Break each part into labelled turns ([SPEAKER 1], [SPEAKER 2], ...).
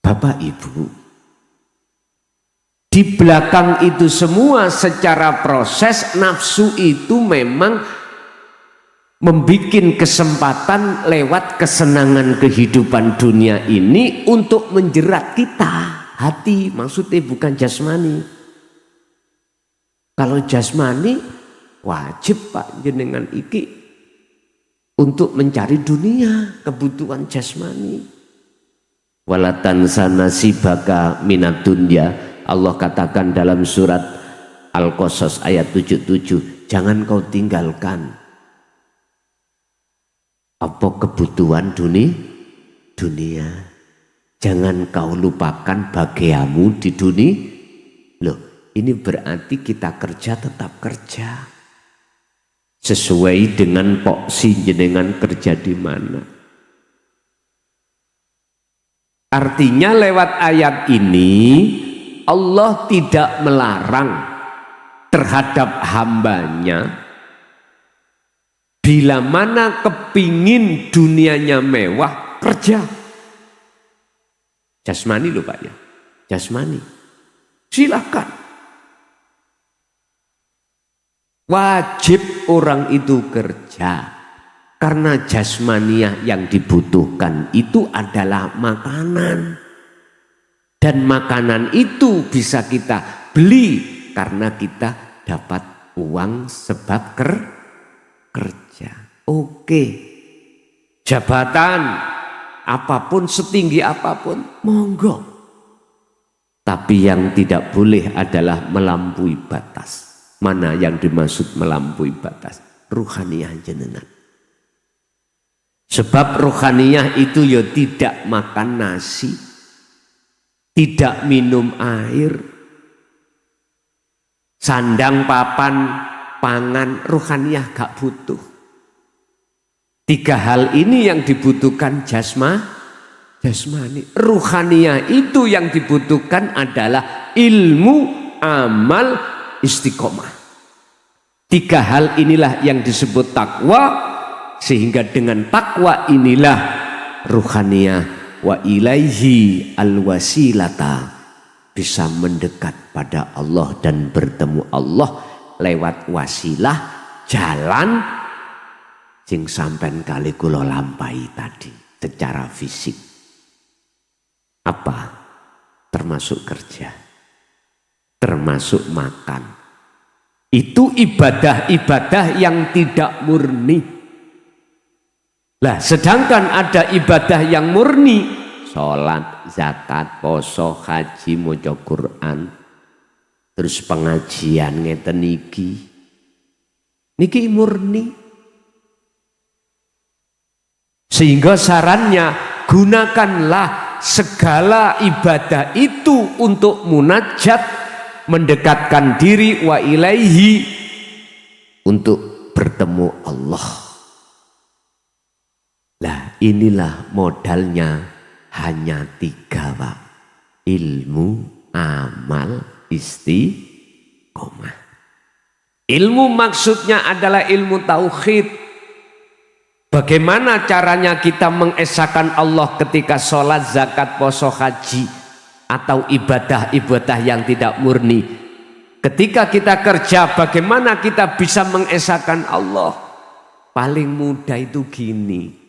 [SPEAKER 1] Bapak Ibu, di belakang itu semua secara proses nafsu itu memang membikin kesempatan lewat kesenangan kehidupan dunia ini untuk menjerat kita. Hati maksudnya bukan jasmani. Kalau jasmani wajib Pak jenengan iki untuk mencari dunia, kebutuhan jasmani. Walatan sanasibaka minad dunya. Allah katakan dalam surat Al-Qasas ayat 77, jangan kau tinggalkan apa kebutuhan dunia. Jangan kau lupakan bahagiamu di dunia. Loh, ini berarti kita kerja tetap kerja sesuai dengan porsi jenengan kerja di mana. Artinya lewat ayat ini Allah tidak melarang terhadap hambanya bila mana kepingin dunianya mewah kerja. Jasmani loh Pak ya, jasmani. Silakan. Wajib orang itu kerja. Karena jasmaniah yang dibutuhkan itu adalah makanan. Dan makanan itu bisa kita beli karena kita dapat uang sebab kerja. Oke. Jabatan apapun, setinggi apapun, monggo. Tapi yang tidak boleh adalah melampaui batas. Mana yang dimaksud melampaui batas? Ruhaniyah jenengan. Sebab rohaniyah itu ya tidak makan nasi, tidak minum air, sandang papan pangan, rohaniyah gak butuh. 3 hal ini yang dibutuhkan jasmani. Rohaniyah itu yang dibutuhkan adalah ilmu, amal, istiqomah. 3 hal inilah yang disebut takwa. Sehingga dengan takwa inilah ruhaniyah wa ilaihi alwasilata, bisa mendekat pada Allah dan bertemu Allah lewat wasilah jalan sing sampean kali kula lampahi tadi secara fisik. Apa? Termasuk kerja, termasuk makan. Itu ibadah-ibadah yang tidak murni. Lah, sedangkan ada ibadah yang murni, sholat, zakat, poso, haji, maca Quran, terus pengajian ngeten niki murni. Sehingga sarannya gunakanlah segala ibadah itu untuk munajat, mendekatkan diri wa ilaihi, untuk bertemu Allah. Lah inilah modalnya hanya 3 Pak. Ilmu, amal, istiqomah. Ilmu maksudnya adalah ilmu tauhid. Bagaimana caranya kita mengesahkan Allah ketika sholat, zakat, poso, haji, atau ibadah-ibadah yang tidak murni. Ketika kita kerja, bagaimana kita bisa mengesahkan Allah? Paling mudah itu gini.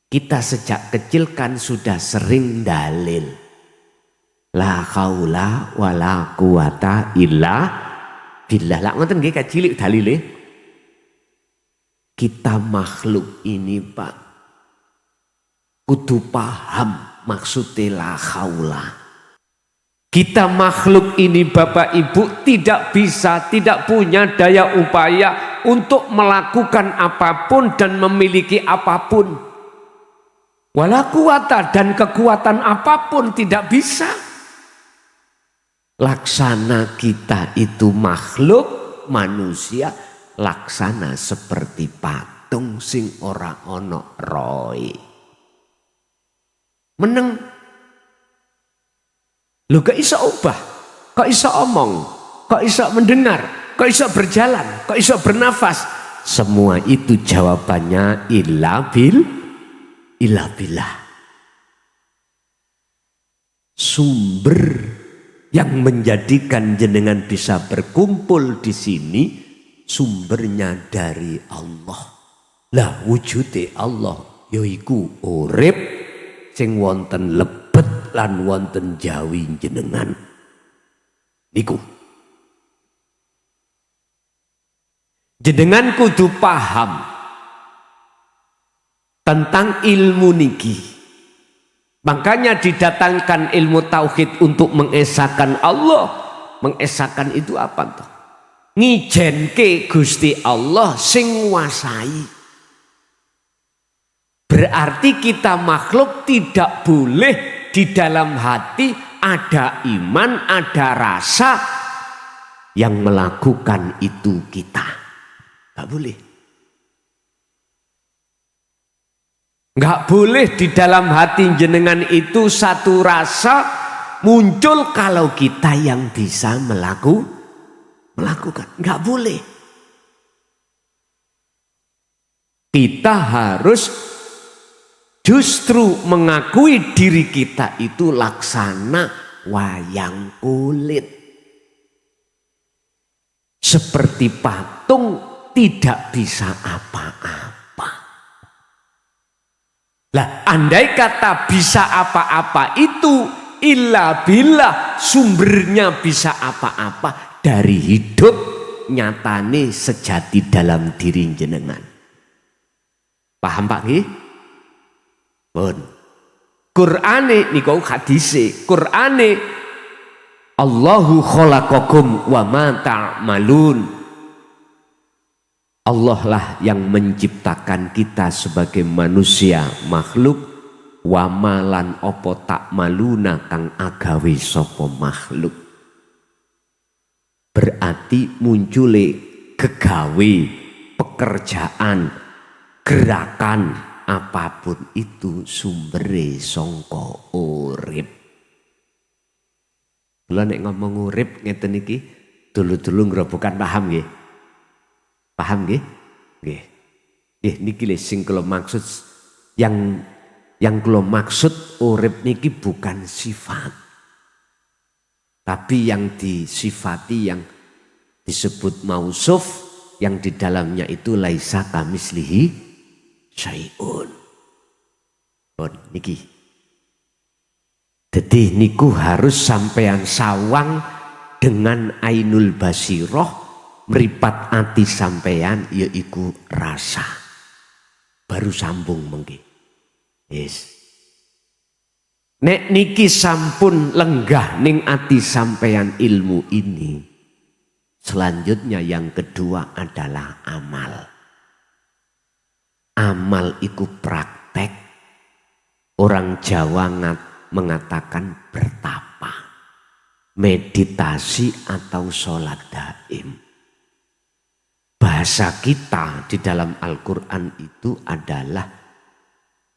[SPEAKER 1] Kita sejak kecil kan sudah sering dalil. La haula wala quwata illa billah. Lah ngoten nggih kacilik dalile. Kita makhluk ini Pak kudu paham maksudnya la haula. Kita makhluk ini Bapak Ibu tidak bisa, tidak punya daya upaya untuk melakukan apapun dan memiliki apapun. Wala quwata, dan kekuatan apapun tidak bisa. Laksana kita itu makhluk manusia, laksana seperti patung sing ora ono roe. Meneng. Lu gak iso ubah, kok iso omong, kok iso mendengar, kok iso berjalan, kok iso bernafas. Semua itu jawabannya illa billah. sumber yang menjadikan jenengan bisa berkumpul di sini sumbernya dari Allah. Lah wujude Allah yaiku urip sing wonten lebet lan wonten jawi jenengan. Niku. Jenengan kudu paham tentang ilmu niki. Makanya didatangkan ilmu tauhid untuk mengesahkan Allah. Mengesahkan itu apa toh? Ngijenke Gusti Allah sing nguasai. Berarti kita makhluk tidak boleh di dalam hati ada iman, ada rasa yang melakukan itu kita. Gak boleh. Gak boleh di dalam hati jenengan itu satu rasa muncul kalau kita yang bisa melakukan. Gak boleh. Kita harus justru mengakui diri kita itu laksana wayang kulit. Seperti patung tidak bisa apa-apa. Lah, andai kata bisa apa-apa itu illa billah, sumbernya bisa apa-apa dari hidup nyatane sejati dalam diri jenengan. Paham Pak nggih? Pun. Qur'ane niku hadise, Qur'ane Allahu khalaqakum wa ma ta'malun. Allah lah yang menciptakan kita sebagai manusia makhluk wa malan opo tak maluna kang agawe sopo makhluk. Berarti muncule kegawe, pekerjaan, gerakan apapun itu sumbere sangka urip. Kula nek ngomong urip ngeten iki dulu-dulu ngrobokan paham nggih? Paham nggih? Nggih. Nggih niki lho sing kula maksud yang kula maksud urip niki bukan sifat. Tapi yang disifati yang disebut mausuf yang di dalamnya itu laisa kamislihi syai'un. Niki. Jadi niku harus sampean sawang dengan ainul basiroh meripat ati sampean yaiku rasa. Baru sambung mengki. Yes. Nek niki sampun lenggah ning ati sampean ilmu ini. Selanjutnya yang kedua adalah amal. Amal iku praktek. Orang Jawa mengatakan bertapa, meditasi atau sholat daim. Bahasa kita di dalam Al-Quran itu adalah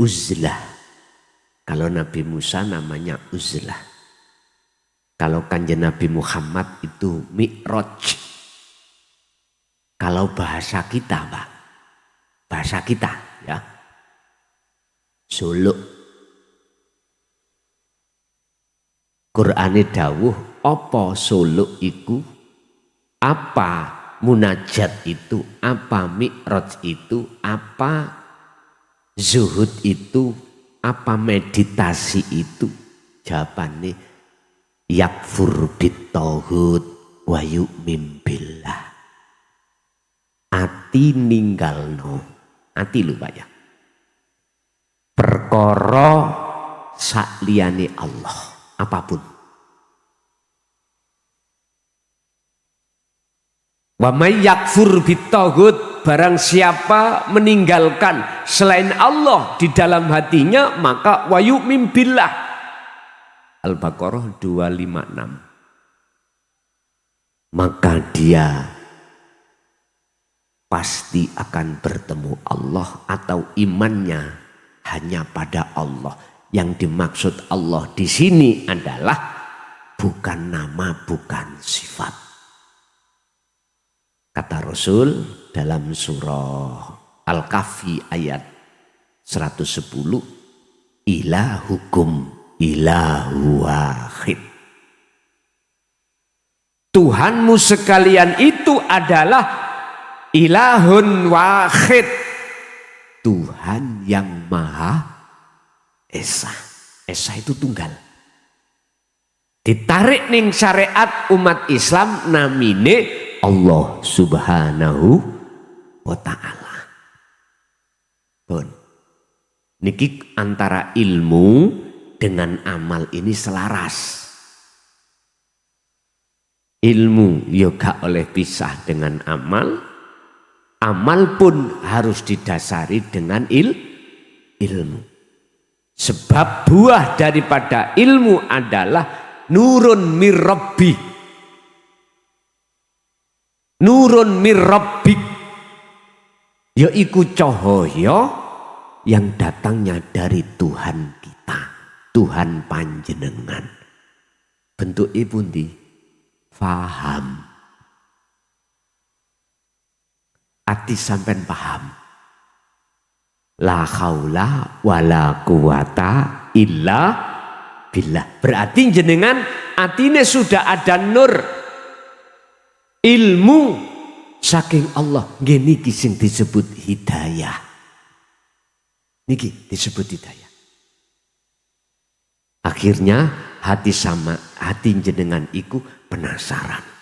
[SPEAKER 1] uzlah. Kalau Nabi Musa namanya uzlah. Kalau Kanjeng Nabi Muhammad itu mi'raj. Kalau bahasa kita Pak, bahasa kita ya, suluk. Qur'ane dawuh apa suluk iku, apa munajat itu, apa mi'raj itu, apa zuhud itu, apa meditasi itu. Jawabannya yakfur bit-tauhid wa yu'min billah. Ati ninggalno, ati lho Pak ya, perkara sakliyane Allah apapun. Wa may yakfur bit-tauhid, barang siapa meninggalkan selain Allah di dalam hatinya maka wa yu'min billah. Al-Baqarah 256. Maka dia pasti akan bertemu Allah atau imannya hanya pada Allah. Yang dimaksud Allah di sini adalah bukan nama, bukan sifat. Kata Rasul dalam surah Al-Kahfi ayat 110, ilahukum ilahu wahid. Tuhanmu sekalian itu adalah ilahun wahid. Tuhan yang maha esa. Esa itu tunggal. Ditarik ning syariat umat Islam namine Allah subhanahu wa ta'ala. Pun niki antara ilmu dengan amal ini selaras. Ilmu yoga oleh pisah dengan amal. Amal pun harus didasari dengan ilmu. Sebab buah daripada ilmu adalah nurun mir rabbi. Nurun mir rabbik, yaiku cahaya yang datangnya dari Tuhan kita, Tuhan panjenengan. Bentuk ibu ndi? Faham. Ati sampean paham. La haula wala quwata illa billah. Berarti jenengan atine sudah ada nur ilmu saking Allah. Nggih niki sing disebut hidayah. Niki disebut hidayah. Akhirnya hati jenengan iku penasaran.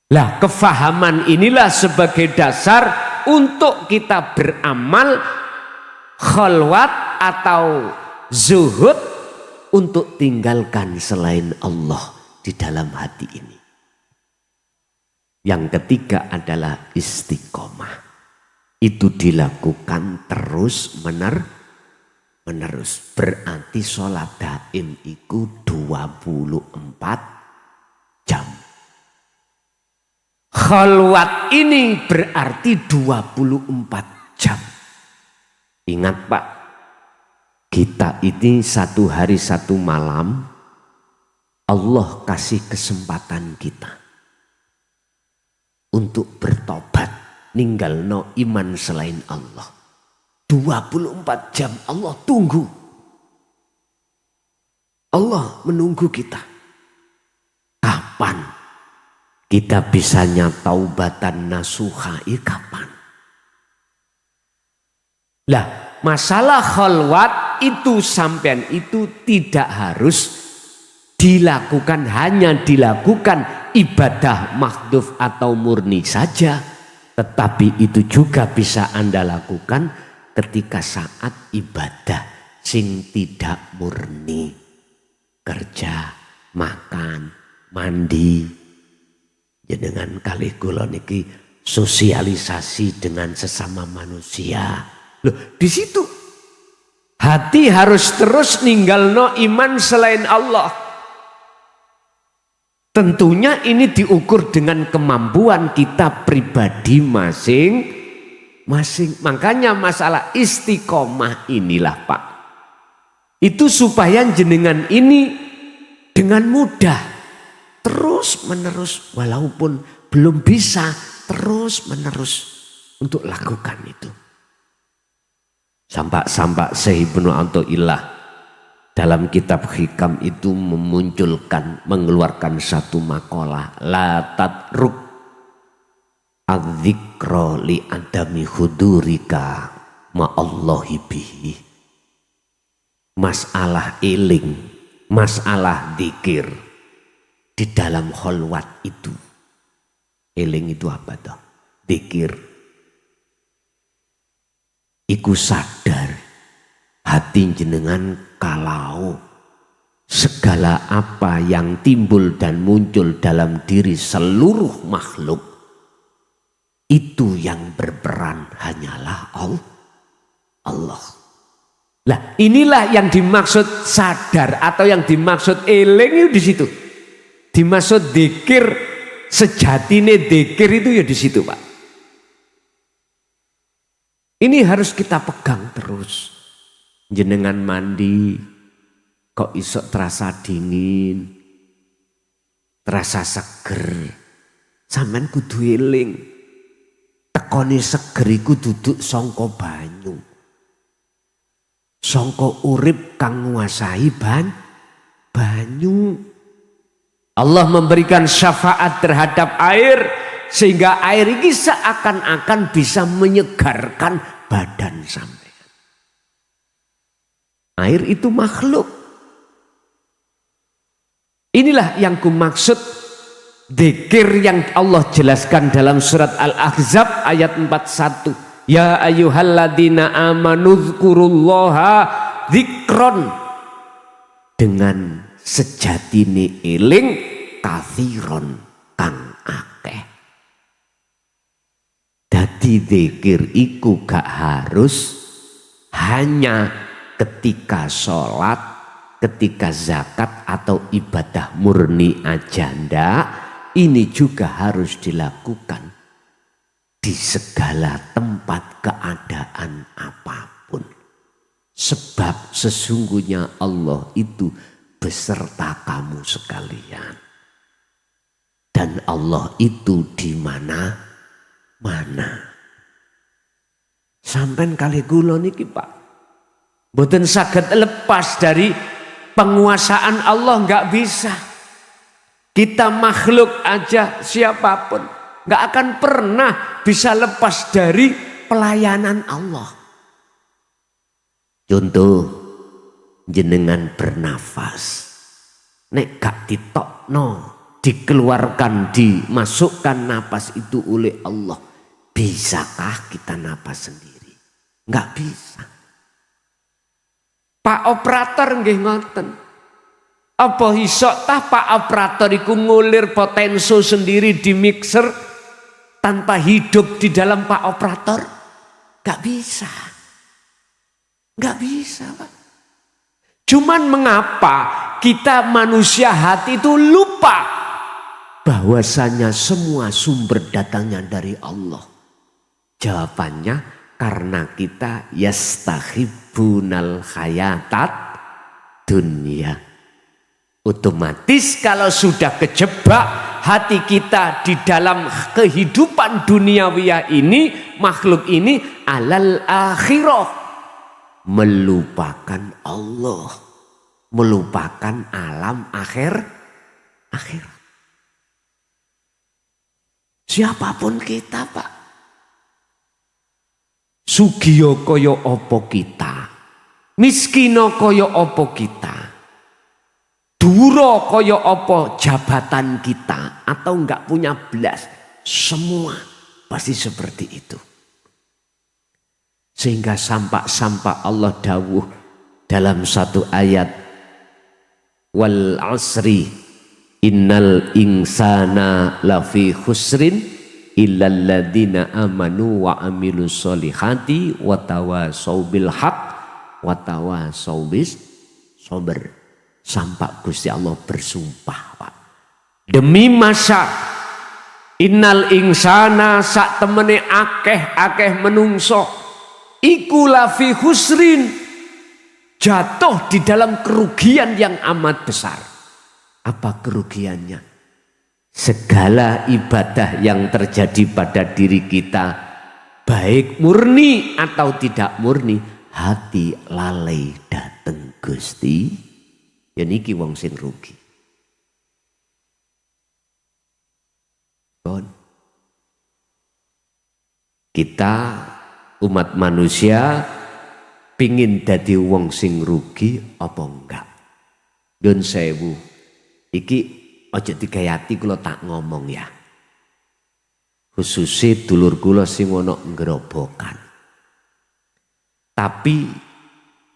[SPEAKER 1] Lah kefahaman inilah sebagai dasar untuk kita beramal khalwat atau zuhud untuk tinggalkan selain Allah di dalam hati ini. Yang ketiga adalah istiqomah. Itu dilakukan terus menerus. Berarti sholat daim itu 24 jam. Khalwat ini berarti 24 jam. Ingat Pak, kita ini satu hari satu malam Allah kasih kesempatan kita untuk bertobat, ninggalno iman selain Allah. 24 jam Allah tunggu. Allah menunggu kita. Kapan kita bisanya taubatan nasuha? Kapan? Lah, masalah khalwat itu sampean itu tidak harus dilakukan, hanya dilakukan ibadah makhduf atau murni saja. Tetapi itu juga bisa Anda lakukan ketika saat ibadah sing tidak murni. Kerja, makan, mandi. Jenengan kali kula niki sosialisasi dengan sesama manusia. Loh, di situ hati harus terus ninggalno iman selain Allah. Tentunya ini diukur dengan kemampuan kita pribadi masing-masing. Makanya masalah istiqomah inilah Pak. Itu supaya jenengan ini dengan mudah terus menerus, walaupun belum bisa, terus menerus untuk lakukan itu. Sampak-sampak Syekh Ibnu Athaillah dalam kitab Hikam itu mengeluarkan satu makalah, la tatruk adzikra li adami hudurika ma'allahi bihi. Masalah eling, masalah dzikir di dalam khalwat itu. Eling itu apa toh? Dzikir. Iku sadar hati jenengan kalau segala apa yang timbul dan muncul dalam diri seluruh makhluk itu yang berperan hanyalah Allah. Lah inilah yang dimaksud sadar atau yang dimaksud eling itu di situ. Dimaksud dzikir, sejatine dzikir itu ya di situ Pak. Ini harus kita pegang terus. Jenengan mandi kok iso terasa dingin, terasa seger. Sampeyan kudu eling. Tekone seger iku duduk sangka banyu. sangka urip kang nguasai banyu. Allah memberikan syafaat terhadap air sehingga air ini seakan-akan bisa menyegarkan badan sampean. Air itu makhluk. Inilah yang kumaksud dzikir yang Allah jelaskan dalam surat Al-Ahzab ayat 41. Ya ayyuhalladzina amanu dzkurullaha dzikron, dengan sejatine eling kathiron kang akeh. Dadi dzikir iku gak harus hanya ketika sholat, ketika zakat atau ibadah murni aja ndak. Ini juga harus dilakukan di segala tempat keadaan apapun. Sebab sesungguhnya Allah itu beserta kamu sekalian. Dan Allah itu di mana-mana. Sampai kali kula niki Pak, mboten saged lepas dari penguasaan Allah, nggak bisa. Kita makhluk aja siapapun nggak akan pernah bisa lepas dari pelayanan Allah. Contoh, jenengan bernafas, nek gak ditokno, dikeluarkan, dimasukkan napas itu oleh Allah, bisakah kita napas sendiri? Nggak bisa. Pak operator nggih ngoten. Apa iso tah Pak operator iku ngulir potenso sendiri di mixer tanpa hidup di dalam Pak operator? Gak bisa. Gak bisa Pak. Cuman mengapa kita manusia hati itu lupa bahwasanya semua sumber datangnya dari Allah? Jawabannya karena kita yastahibbunal hayatat dunia. Otomatis kalau sudah kejebak hati kita di dalam kehidupan duniawiyah ini, makhluk ini, alal akhirah, melupakan Allah, melupakan alam akhirat. Siapapun kita Pak, sugiyo kaya apa kita, miskino kaya apa kita, duro kaya apa jabatan kita, atau enggak punya belas, semua pasti seperti itu. Sehingga sampak-sampak Allah dawuh dalam satu ayat, wal asri innal insana lafi khusrin illal ladzina amanu wa amilus solihati wa tawasau bil haq wa tawasau bis sabr. Sampak Gusti Allah bersumpah Pak, demi masa innal insana sak temene akeh menungso iku lafi khusrin, jatuh di dalam kerugian yang amat besar. Apa kerugiannya? Segala ibadah yang terjadi pada diri kita, baik murni atau tidak murni, hati lalai dateng Gusti, ya niki wong sing rugi. Kita umat manusia pingin dadi wong sing rugi apa enggak? Don sewu, iki aja digayati kula tak ngomong ya. Khususnya dulur kula sing ana ngerobokan. Tapi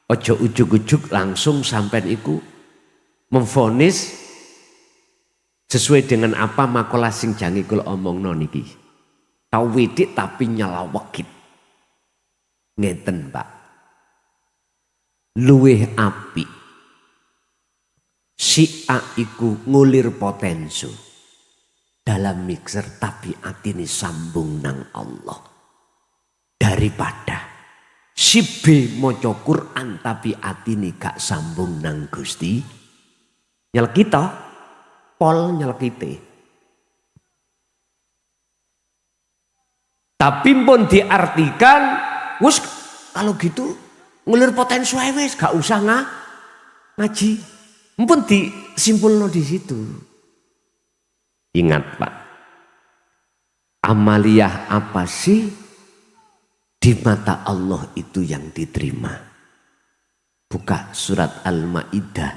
[SPEAKER 1] aja ujug-ujug langsung sampean iku memvonis sesuai dengan apa makalah sing jange kula omongno niki. Tau widik tapi nyalawekit. Ngeten Pak. Luwih apik si A iku ngulir potenso dalam mixer tapi atine sambung nang Allah, daripada si B maca Quran tapi atine gak sambung nang Gusti, nyelkita pol nyelkite. Tapi pun diartikan wis kalau gitu Ngulir potensi wis gak usah ngaji. Mumpun disimpulno di situ. Ingat Pak, amaliyah apa sih di mata Allah itu yang diterima? Buka surat Al-Maidah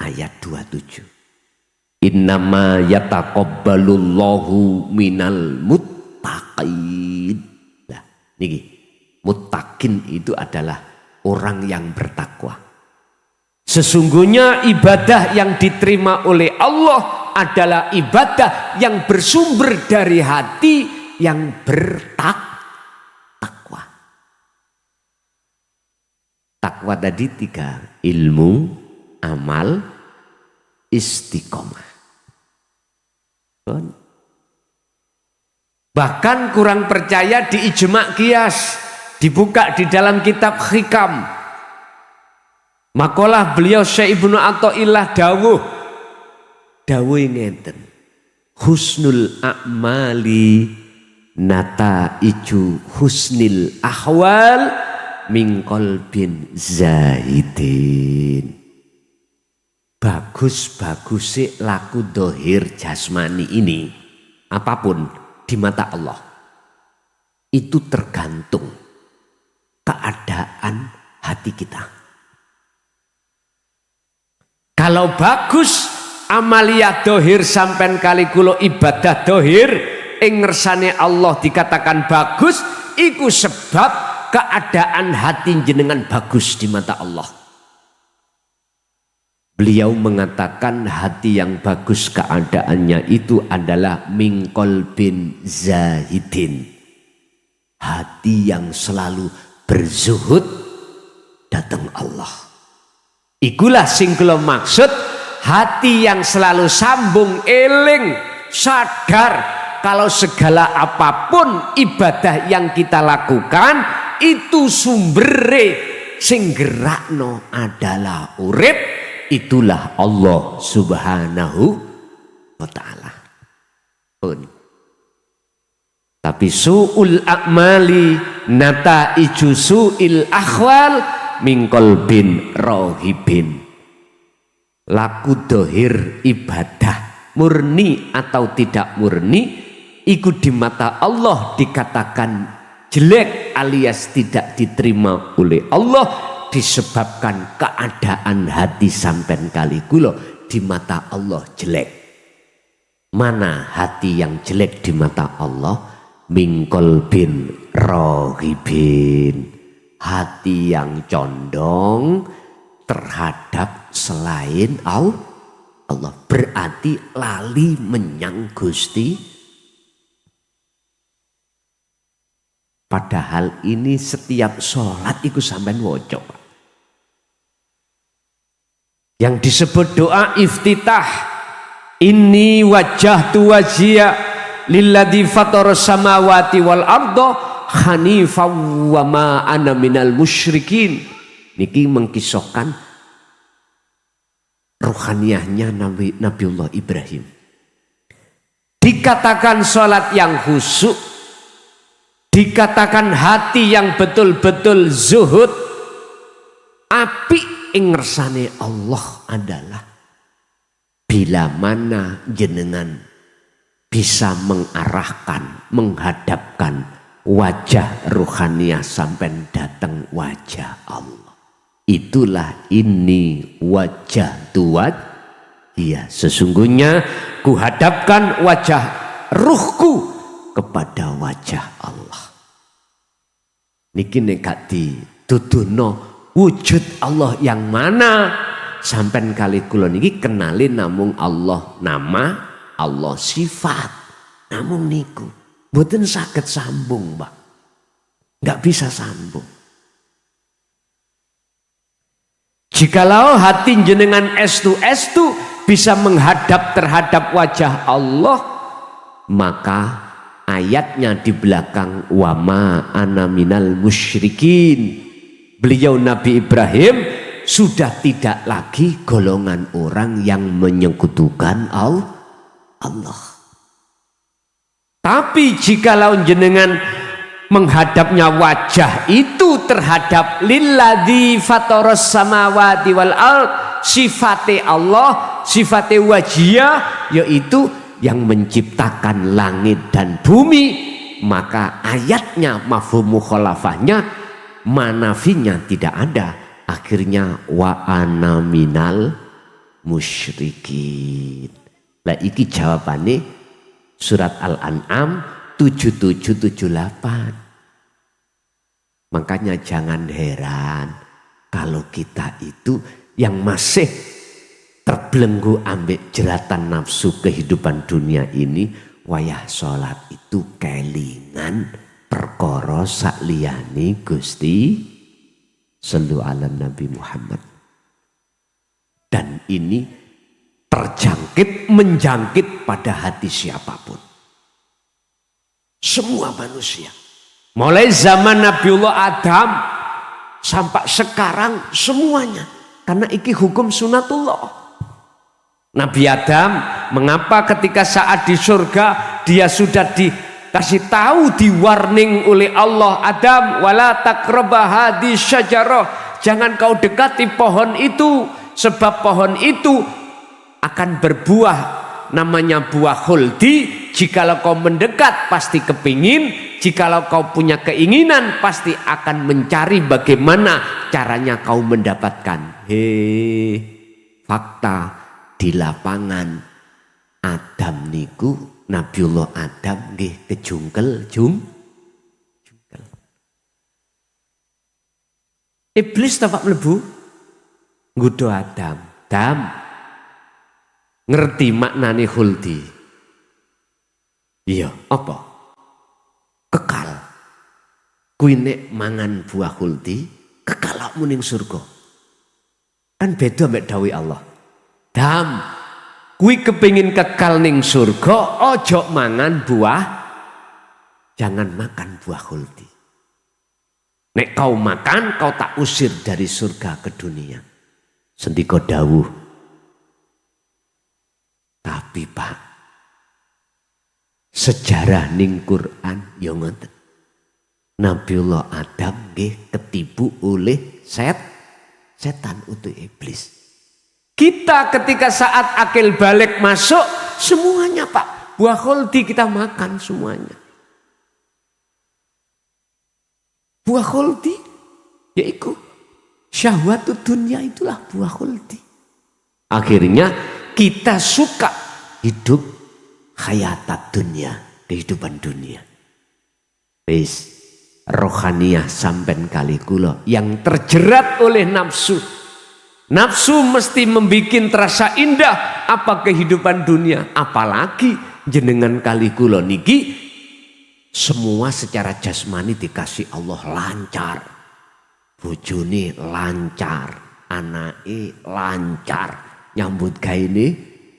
[SPEAKER 1] ayat 27. Innama yataqabbalullahu minal muttaqin. Nah, niki muttaqin itu adalah orang yang bertakwa. Sesungguhnya ibadah yang diterima oleh Allah adalah ibadah yang bersumber dari hati yang bertakwa. Takwa tadi 3, ilmu, amal, istiqomah. Bahkan kurang percaya di ijma' qiyas, dibuka di dalam kitab Hikam. Makalah beliau Syekh Ibnu Athaillah dawuh ngeten. Husnul a'mali nataiju husnil ahwal min qalbin zahidin. Bagus-bagusnya laku dohir jasmani ini, apapun di mata Allah, itu tergantung keadaan hati kita. Kalau bagus amaliyah dohir sampai kali kulo ibadah dohir ing ngersane Allah dikatakan bagus, iku sebab keadaan hati jenengan bagus di mata Allah. Beliau mengatakan hati yang bagus keadaannya itu adalah mingkol bin zahidin, hati yang selalu berzuhud datang Allah. Ikulah sing kula maksud, hati yang selalu sambung eling, sadar kalau segala apapun ibadah yang kita lakukan itu sumbere sing gerakno adalah urip, itulah Allah Subhanahu wa ta'ala. Tapi su'ul a'mali nataiju su'il akhwal mingkol bin rohibin. Laku dohir ibadah murni atau tidak murni, ikut di mata Allah dikatakan jelek alias tidak diterima oleh Allah disebabkan keadaan hati sampean kali kulo di mata Allah jelek. Mana hati yang jelek di mata Allah? Mingkol bin rohibin, hati yang condong terhadap selain Allah, berarti lali menyang Gusti. Padahal ini setiap sholat itu sampean woco. Yang disebut doa iftitah, inni wajjahtu wajhiya lilladzi fataras samawati wal arda hanifan wa ma ana minal musyrikin. Niki mengkisahkan ruhaniyahnya Nabiullah Ibrahim. Dikatakan sholat yang khusyuk, dikatakan hati yang betul-betul zuhud, api ing ngersane Allah adalah bila mana jenengan bisa mengarahkan, menghadapkan wajah ruhaniyah sampai datang wajah Allah. Itulah ini wajah tuat. Iya, sesungguhnya kuhadapkan wajah ruhku kepada wajah Allah. Niki nek dituduhno wujud Allah yang mana, sampai kali kula niki kenali namung Allah nama, Allah sifat, namung niku mboten saged sambung, Pak. Enggak bisa sambung. Jikalau hati jenengan estu bisa menghadap terhadap wajah Allah, maka ayatnya di belakang wama ana minal musyrikin. Beliau Nabi Ibrahim sudah tidak lagi golongan orang yang menyekutukan Allah. Tapi jikalau jenengan menghadapnya wajah itu terhadap lilladzi fataras samawati wal ard, sifate Allah, sifate wajiyah, yaitu yang menciptakan langit dan bumi. Maka ayatnya mafhum mukhalafahnya, manafinya tidak ada. Akhirnya wa ana minal musyrikin. Lah iki jawabane surat Al-An'am 7778. Makanya jangan heran kalau kita itu yang masih terbelenggu ambek jeratan nafsu kehidupan dunia ini, wayah sholat itu kelingan perkara sakliyane Gusti sallu ala Nabi Muhammad. Dan ini terjangkit, menjangkit pada hati siapapun, semua manusia, mulai zaman Nabiullah Adam sampai sekarang semuanya, karena iki hukum sunatullah. Nabi Adam, mengapa ketika saat di surga dia sudah dikasih tahu, di warning oleh Allah, Adam wala taqraba hadhihi syajarah, jangan kau dekati pohon itu, sebab pohon itu akan berbuah namanya buah khuldi. Jikalau kau mendekat pasti kepingin, jikalau kau punya keinginan pasti akan mencari bagaimana caranya kau mendapatkan. Fakta di lapangan Adam niku, Nabiullah Adam nggih kejungkel jungkel. Iblis tapak mlebu nggodha Adam. Adam ngerti maknane khuldi? Iya, apa? Kekal. Kuwi nek mangan buah khuldi, kekal awakmu ning surga. Kan beda mek dawuh Allah. Dam, kui kepingin kekal ning surga, ojo mangan buah, jangan makan buah khuldi. Nek kau makan, kau tak usir dari surga ke dunia. Sendika dawuh. Tapi Pak, sejarah ning Quran ya ngoten. Nabiullah Adam nggih ketipu oleh setan utuh iblis. Kita ketika saat akil balik masuk, semuanya Pak, buah khuldi kita makan semuanya. Buah khuldi, yaitu syahwatu dunia, itulah buah khuldi. Akhirnya kita suka hidup hayatat dunia, kehidupan dunia. Wis rohaniyah sampen kali kula yang terjerat oleh nafsu. Nafsu mesti membikin terasa indah apa kehidupan dunia, apalagi jenengan kali kula niki semua secara jasmani dikasih Allah lancar, bojone lancar, anake lancar, nyambut gawe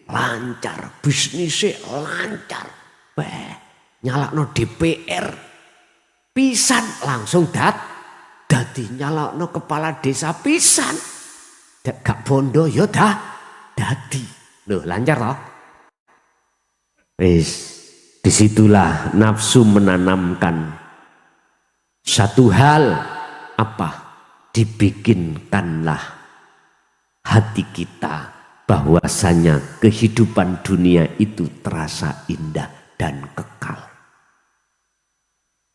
[SPEAKER 1] lancar, bisnisnya lancar, nyalakno DPR pisan langsung dadi nyalakno kepala desa pisan. Gak bondo ya dadi. Loh lancar loh. Disitulah nafsu menanamkan satu hal, apa? Dibikinkanlah hati kita bahwasanya kehidupan dunia itu terasa indah dan kekal.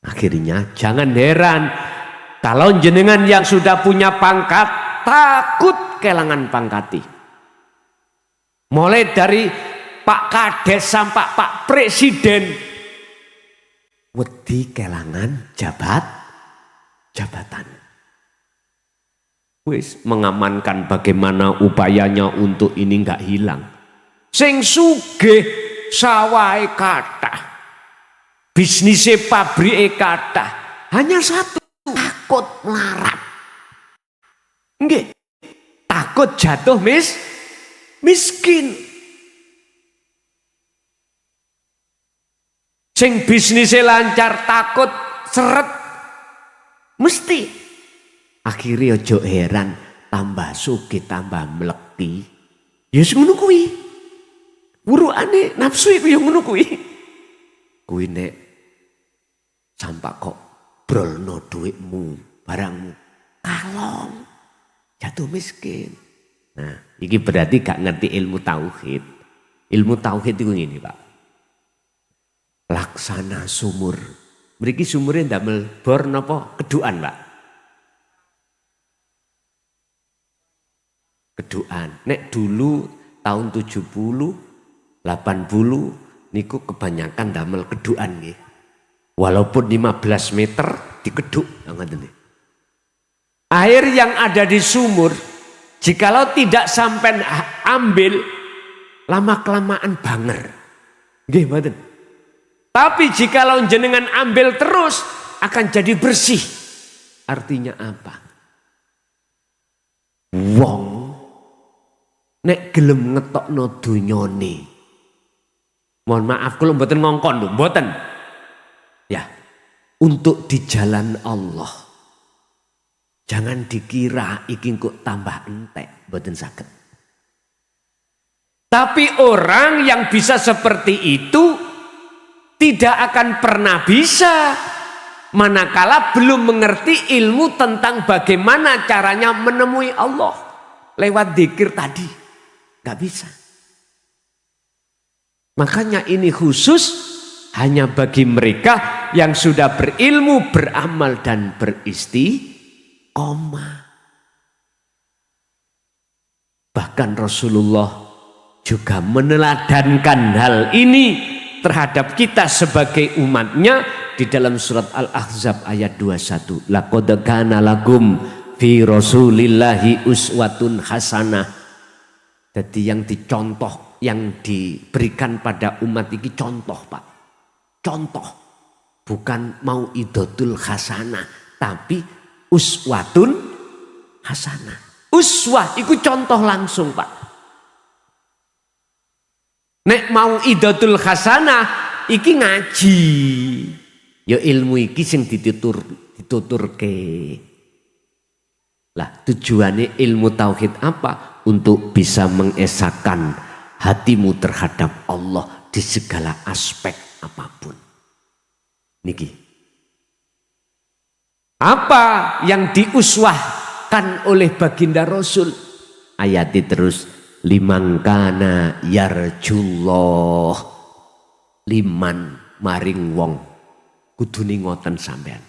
[SPEAKER 1] Akhirnya jangan heran kalau jenengan yang sudah punya pangkat takut kelangan pangkati. Mulai dari Pak Kades sampai Pak Presiden, wedi kelangan jabatan. Wis mengamankan bagaimana upayanya untuk ini nggak hilang. Sing sugih sawahe kathah, bisnise pabrike kathah, hanya satu, takut melarat. Nggih, takut jatuh miskin. Sing bisnisnya lancar takut seret mesti. Akhirnya ojo heran tambah sugih tambah mleki. Ya ngono kuwi. Urukane nafsu iku ya ngono kuwi. Kuwi nek sampak kok brolno duitmu, barangmu, kalong, jatuh miskin. Nah, ini berarti gak ngerti ilmu tauhid. Ilmu tauhid itu gini Pak. Laksana sumur. Mriki sumurnya ndamel bor napa keduan Pak? Keduan. Nek dulu tahun 70, 80 niku kebanyakan damel keduan nggih. Walaupun 15 meter dikeduk ngoten nggih. Air yang ada di sumur jikalau tidak sampai ambil lama-kelamaan banger. Nggih mboten. Tapi jikalau jenengan ambil terus akan jadi bersih. Artinya apa? Wong nek gelem ngetokno dunyane. Mohon maaf kalau mboten ngongkon lho, mboten. Ya, untuk di jalan Allah. Jangan dikira iki kok tambah entek, mboten saged. Tapi orang yang bisa seperti itu tidak akan pernah bisa manakala belum mengerti ilmu tentang bagaimana caranya menemui Allah lewat zikir tadi. Gak bisa. Makanya ini khusus hanya bagi mereka yang sudah berilmu, beramal dan beristiqomah. Bahkan Rasulullah juga meneladankan hal ini terhadap kita sebagai umatnya di dalam surat Al-Ahzab ayat 21. Laqad kana lakum fi Rasulillahi uswatun hasanah. Jadi yang dicontoh, yang diberikan pada umat ini contoh Pak. Contoh. Bukan mau idotul hasanah. Tapi uswatun hasanah. Uswah itu contoh langsung Pak. Nek mau idotul hasanah iki ngaji. Ya ilmu iki sing dituturke. Lah tujuannya ilmu tauhid apa? Untuk bisa mengesahkan hatimu terhadap Allah di segala aspek apapun. Niki. Apa yang diuswahkan oleh baginda Rasul? Ayati terus. Liman kana yarjullah. Liman maring wong. Kudune ngoten sampean.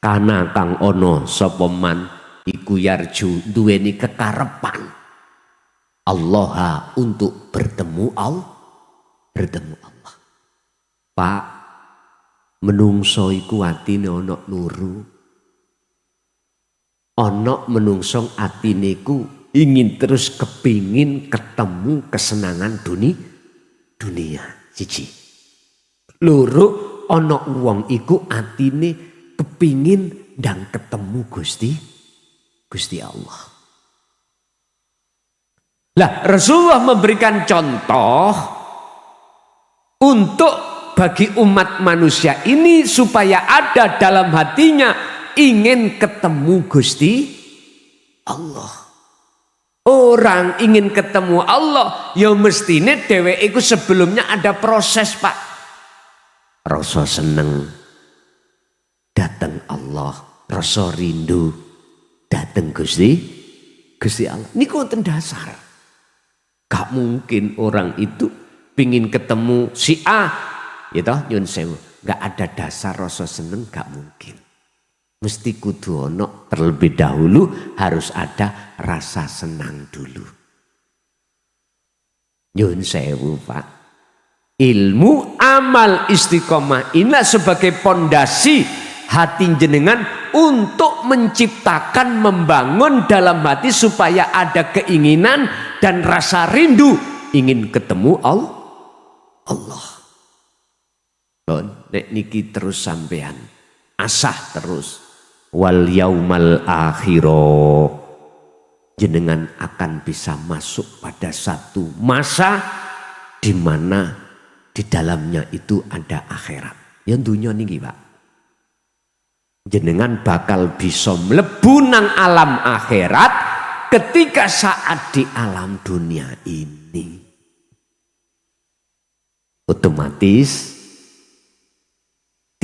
[SPEAKER 1] Kana kang ono sapa man iku yarju duweni kekarepan Allah untuk bertemu Allah. Pak, menungso iku atine ana nuru. Ana menungso atine iku ingin terus kepingin ketemu kesenangan dunia. Siji. Loro ana wong iku atine kepingin ndang ketemu Gusti Allah. Lah Rasulullah memberikan contoh untuk bagi umat manusia ini supaya ada dalam hatinya ingin ketemu Gusti Allah. Orang ingin ketemu Allah, ya mestine dheweke iku sebelumnya ada proses Pak. Rasa seneng datang Allah, rasa rindu datang Gusti Allah. Niku wonten dasar. Gak mungkin orang itu pingin ketemu si A, gitu nyun sewu. Gak ada dasar rasa seneng, gak mungkin. Mesti kudu ono terlebih dahulu harus ada rasa senang dulu. Nyun sewu Pak. Ilmu amal istiqomah ini sebagai pondasi hati jenengan untuk menciptakan, membangun dalam hati supaya ada keinginan dan rasa rindu ingin ketemu Allah. Nek niki terus sampean asah terus. Wal yaumal akhiro, jenengan akan bisa masuk pada satu masa di mana di dalamnya itu ada akhirat. Yang dunia niki Pak. Jenengan bakal bisa mlebu nang alam akhirat ketika saat di alam dunia ini. Otomatis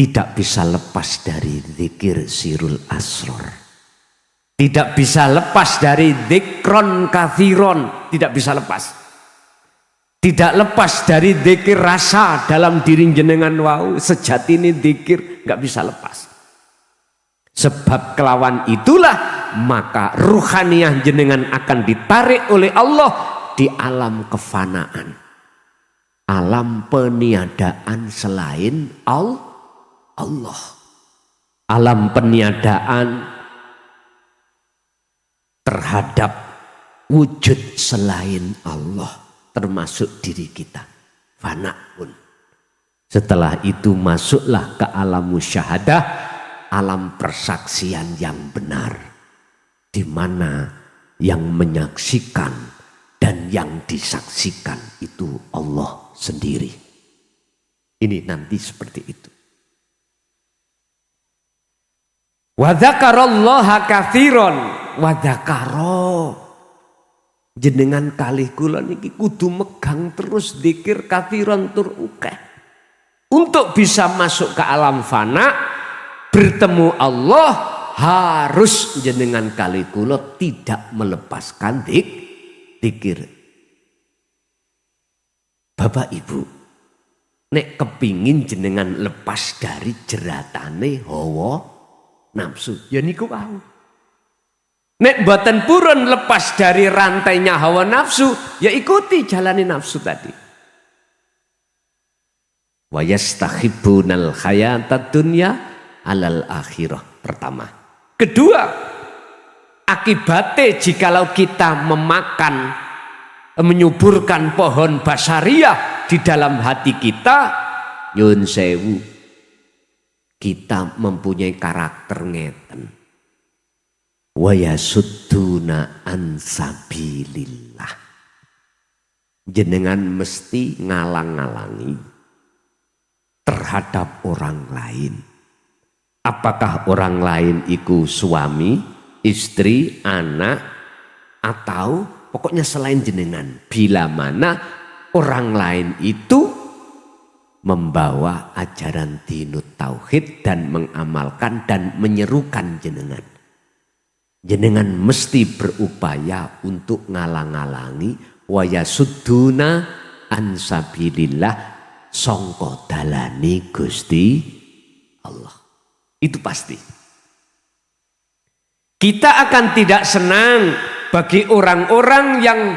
[SPEAKER 1] tidak bisa lepas dari zikir sirul asror. Tidak bisa lepas dari zikron kathiron. Tidak bisa lepas. Tidak lepas dari zikir rasa dalam diri jenengan wau. Sejati ini zikir nggak bisa lepas. Sebab kelawan itulah maka ruhaniyah jenengan akan ditarik oleh Allah di alam kefanaan. Alam peniadaan selain Allah. Alam peniadaan terhadap wujud selain Allah, termasuk diri kita. Fana pun. Setelah itu masuklah ke alam musyahadah, alam persaksian yang benar, di mana yang menyaksikan dan yang disaksikan itu Allah sendiri. Ini nanti seperti itu. Wa dzakarallaha katsiran wa dzakara. Jenengan kalih kula niki kudu megang terus zikir katsiran tur akeh. Untuk bisa masuk ke alam fana, bertemu Allah, harus jenengan kalih kula tidak melepaskan zikir. Bapak Ibu, nek kepingin jenengan lepas dari jeratane hawa nafsu, ya niku wae. Nek mboten purun lepas dari rantainya hawa nafsu, ya ikuti jalani nafsu tadi. Wa yastahibbunal hayatad dunya alal akhirah. Pertama. Kedua, akibatnya jikalau kita menyuburkan pohon basariah di dalam hati kita, nyun sewu, kita mempunyai karakter ngeten. Wa yasudduna an sabilillah. Jenengan mesti ngalang-ngalangi terhadap orang lain. Apakah orang lain itu suami, istri, anak, atau pokoknya selain jenengan. Bila mana orang lain itu membawa ajaran dinut tauhid dan mengamalkan dan menyerukan jenengan. Jenengan mesti berupaya untuk ngalang-alangi wa yasudduna an sabilillah sangka dalane Gusti Allah. Itu pasti. Kita akan tidak senang bagi orang-orang yang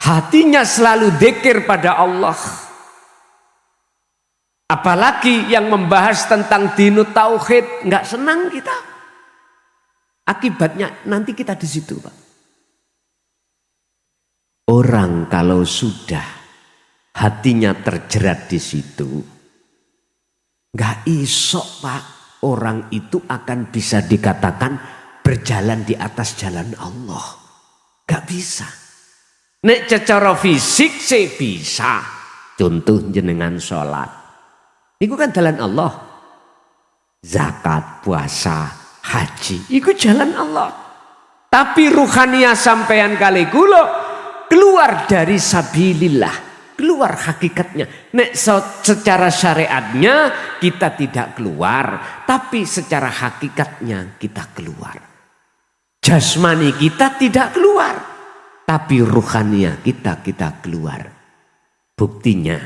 [SPEAKER 1] hatinya selalu dzikir pada Allah. Apalagi yang membahas tentang dinut tauhid, nggak senang kita. Akibatnya nanti kita di situ, Pak. Orang kalau sudah hatinya terjerat di situ, nggak iso, Pak. Orang itu akan bisa dikatakan berjalan di atas jalan Allah. Nggak bisa. Nek secara fisik sih bisa. Contoh jenengan sholat. Itu kan jalan Allah. Zakat, puasa, haji, itu jalan Allah. Tapi ruhaniyah sampean kali kula keluar dari sabilillah, keluar hakikatnya. Nek secara syariatnya kita tidak keluar, tapi secara hakikatnya kita keluar. Jasmani kita tidak keluar, tapi ruhaniyah kita keluar. Buktinya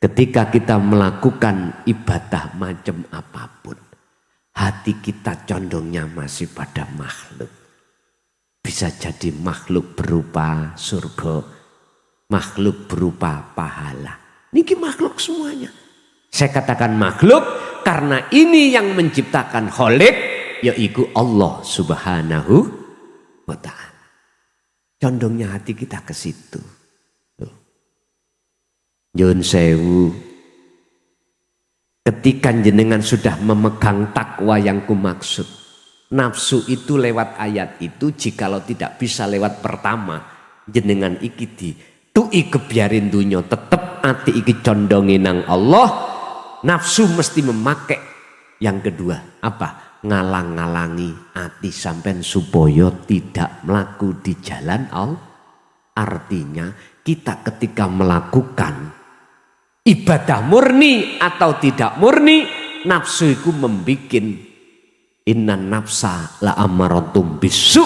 [SPEAKER 1] ketika kita melakukan ibadah macam apapun, hati kita condongnya masih pada makhluk. Bisa jadi makhluk berupa surga, makhluk berupa pahala. Niki makhluk semuanya. Saya katakan makhluk karena ini yang menciptakan Khalik, yaitu Allah Subhanahu wa ta'ala. Condongnya hati kita ke situ. Nyun sewu. Ketika jenengan sudah memegang takwa yang kumaksud, nafsu itu lewat ayat itu, jikalau tidak bisa lewat pertama, jenengan iki di tui kebiarin dunya tetep ati iki condongi nang Allah, nafsu mesti memakai yang kedua apa? Ngalang-ngalangi ati sampean supaya tidak melaku di jalan Allah. Artinya kita ketika melakukan ibadah murni atau tidak murni, nafsu iku membikin inna nafsa la amaratum bisu.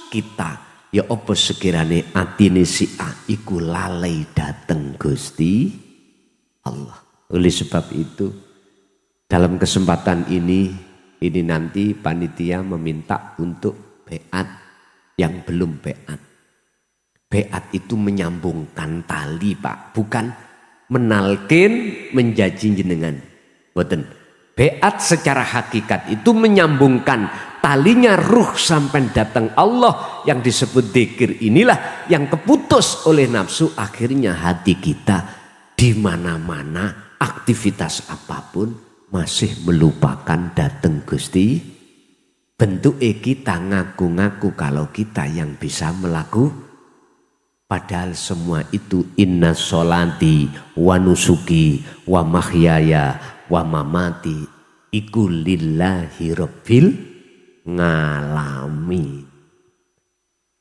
[SPEAKER 1] Kita ya apa sekirane atine si A iku lalai dateng Gusti Allah. Oleh sebab itu dalam kesempatan ini nanti panitia meminta untuk beat yang belum beat. Beat itu menyambungkan tali Pak, bukan menalkin menjanji jenengan. Boten. Beat secara hakikat itu menyambungkan talinya ruh sampai datang Allah yang disebut dzikir. Inilah yang keputus oleh nafsu, akhirnya hati kita di mana-mana aktivitas apapun masih melupakan datang Gusti. Bentuk kita ngaku-ngaku kalau kita yang bisa melakukan. Padahal semua itu inna sholati wa nusuki wa mahyaya wa mamati iku lillahi rabbil ngalamin.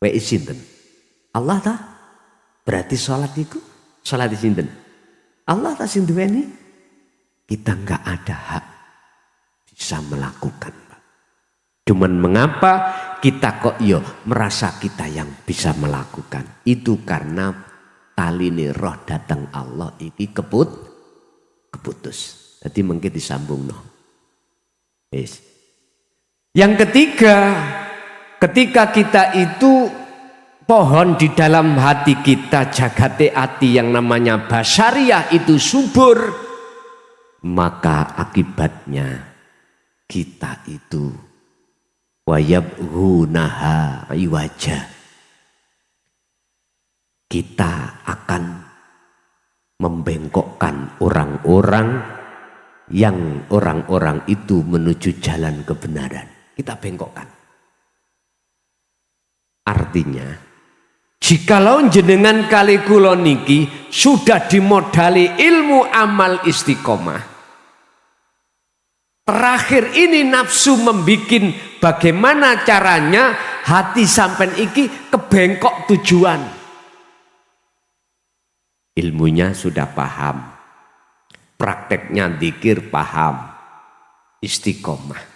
[SPEAKER 1] Wa isinten Allah ta? Berarti sholat itu sholat isinten Allah ta sing duweni. Kita enggak ada hak bisa melakukan. Cuman mengapa kita kok merasa kita yang bisa melakukan? Itu karena tali roh datang Allah iki keputus. Jadi mungkin disambung no. Yes. Yang ketiga, ketika kita itu pohon di dalam hati kita, jagate ati yang namanya basyariah itu subur, maka akibatnya kita itu wayabhunaha iwaja. Kita akan membengkokkan orang-orang yang orang-orang itu menuju jalan kebenaran. Kita bengkokkan. Artinya, jikalau jenengan kali kula niki sudah dimodali ilmu amal istiqomah, terakhir ini nafsu membikin bagaimana caranya hati sampai iki kebengkok tujuan. Ilmunya sudah paham, prakteknya dzikir paham, istiqomah.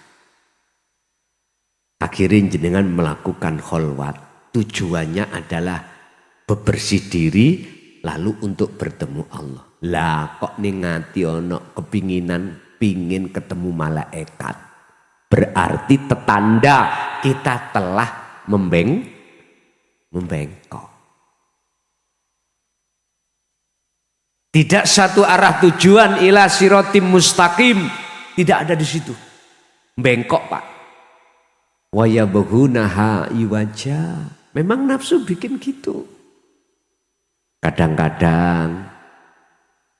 [SPEAKER 1] Akhirnya jenengan melakukan kholwat, tujuannya adalah bebersih diri lalu untuk bertemu Allah. Lah kok ning ngati ono kepinginan pingin ketemu malaikat, berarti tetanda kita telah membengkok. Tidak satu arah tujuan ila siratim mustaqim, tidak ada di situ. Bengkok Pak. Wayabghunaha iwaja. Memang nafsu bikin gitu. Kadang-kadang